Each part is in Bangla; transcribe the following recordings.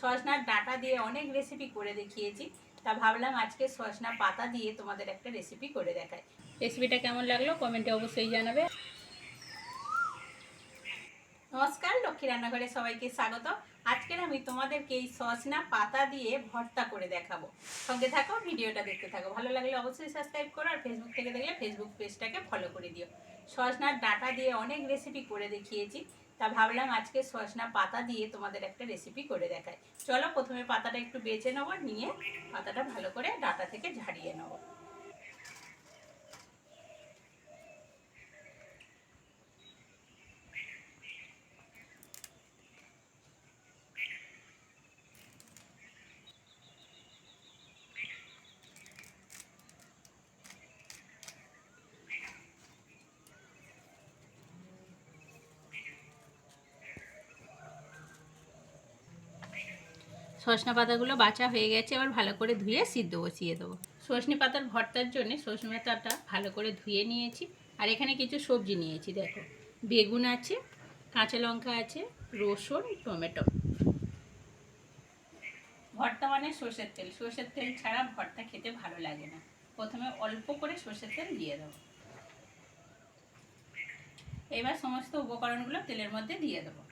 সজনার ডাঁটা দিয়ে অনেক রেসিপি করে দেখিয়েছি, তা ভাবলাম আজকে সজনা পাতা দিয়ে তোমাদের একটা রেসিপি করে দেখাই। রেসিপিটা কেমন লাগলো কমেন্টে অবশ্যই জানাবে। নমস্কার, লক্ষ্মী রান্নাঘরে সবাইকে স্বাগত। আজকের আমি তোমাদেরকে এই সজনা পাতা দিয়ে ভর্তা করে দেখাবো। সঙ্গে থাকো, ভিডিওটা দেখতে থাকো। ভালো লাগলে অবশ্যই সাবস্ক্রাইব করো, আর ফেসবুক থেকে দেখলে ফেসবুক পেজটাকে ফলো করে দিও। সজনার ডাঁটা দিয়ে অনেক রেসিপি করে দেখিয়েছি, তা ভাবলাম আজকে সজনা পাতা দিয়ে তোমাদের একটা রেসিপি করে দেখাই। চলো, প্রথমে পাতাটা একটু বেছে নেবো, নিয়ে পাতাটা ভালো করে ডাঁটা থেকে ঝাড়িয়ে নেবো। সজনে পাতাগুলো বাছা হয়ে গেছে, এবার ভালো করে ধুয়ে সিদ্ধ বসিয়ে দেবো। সজনে পাতার ভর্তার জন্য সজনে পাতাটা ভালো করে ধুয়ে নিয়েছি। আর এখানে কিছু সবজি নিয়েছি, দেখো, বেগুন আছে, কাঁচা লঙ্কা আছে, রসুন, টমেটো। ভর্তা মানে সর্ষের তেল, সর্ষের তেল ছাড়া ভর্তা খেতে ভালো লাগে না। প্রথমে অল্প করে সর্ষের তেল দিয়ে দেবো। এবার সমস্ত উপকরণগুলো তেলের মধ্যে দিয়ে দেবো।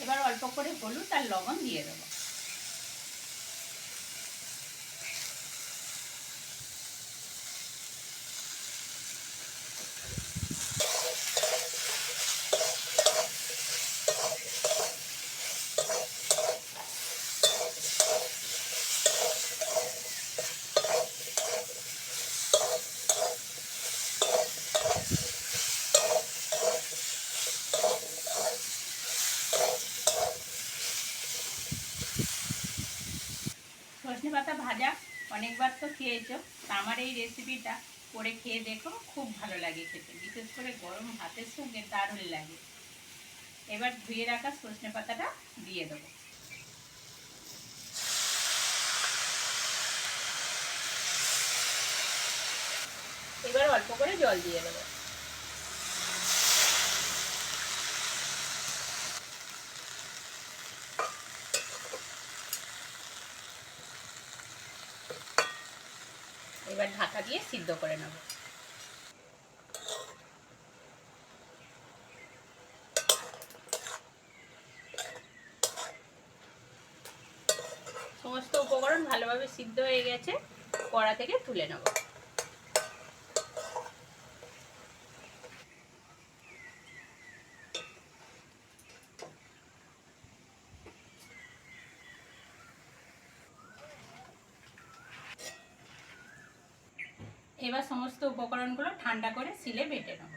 এবার অল্প করে হলুদ আর লবণ দিয়ে দেবো। সজনে পাতা ভাজা অনেকবার তো খেয়েছো, আমার এই রেসিপিটা করে খেয়ে দেখো, খুব ভালো লাগে খেতে, বিশেষ করে গরম ভাতের সঙ্গে দারুণ লাগে। এবার ধুয়ে রাখা সজনে পাতাটা দিয়ে দেবো। এবার অল্প করে জল দিয়ে দেবো। এবার ঢাকা দিয়ে সিদ্ধ করে নেব। সমস্ত উপকরণ ভালোভাবে সিদ্ধ হয়ে গেছে, কড়া থেকে তুলে নেব। এবার সমস্ত উপকরণগুলো ঠান্ডা করে শিলে বেটে নেব।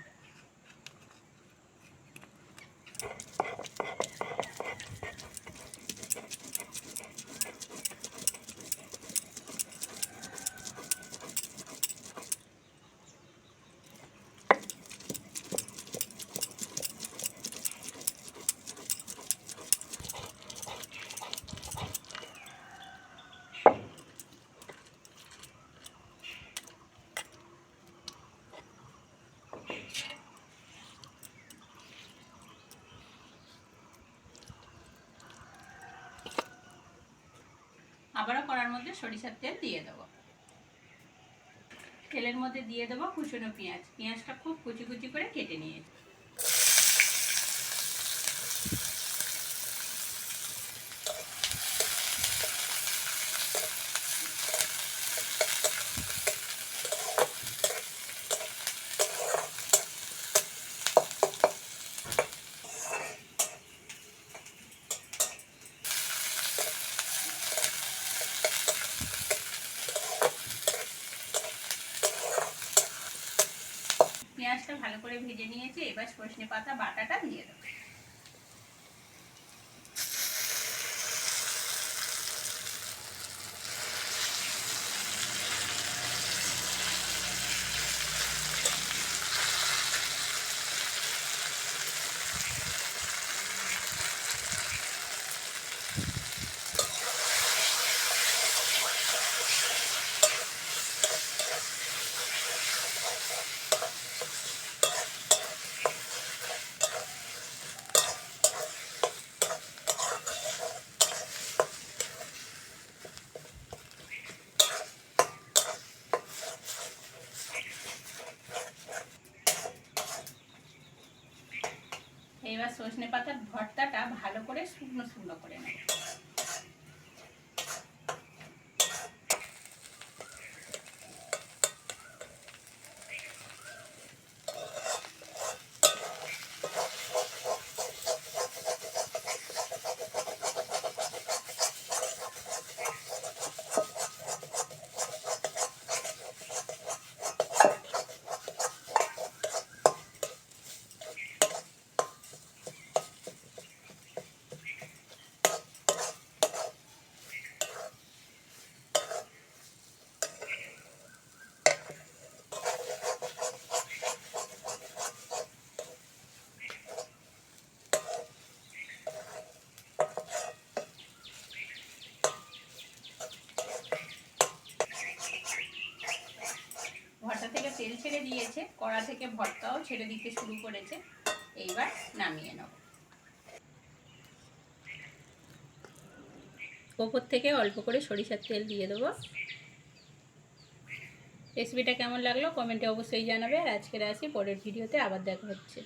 আবারও কড়ার মধ্যে সরিষার তেল দিয়ে দেবো। তেলের মধ্যে দিয়ে দেবো কুচনো পেঁয়াজ। পেঁয়াজটা খুব কুচি কুচি করে কেটে নিয়েছি। পেঁয়াজটা ভালো করে ভেজে নিয়েছি। এবার সজনে পাতা বাটাটা দিয়ে দেবো। এবার সজনে পাতার ভর্তাটা ভালো করে শুকনো শুকনো করে নেব। ভর্তা থেকে তেল ছেড়ে দিয়েছে, কড়া থেকে ভর্তাও ছেড়ে দিতে শুরু করেছে। এইবার নামিয়ে নেব। ওপর থেকে অল্প করে সরিষার তেল দিয়ে দেবো। রেসিপিটা কেমন লাগলো কমেন্টে অবশ্যই জানাবে। আর আজকের আসি, পরের ভিডিওতে আবার দেখা হচ্ছে।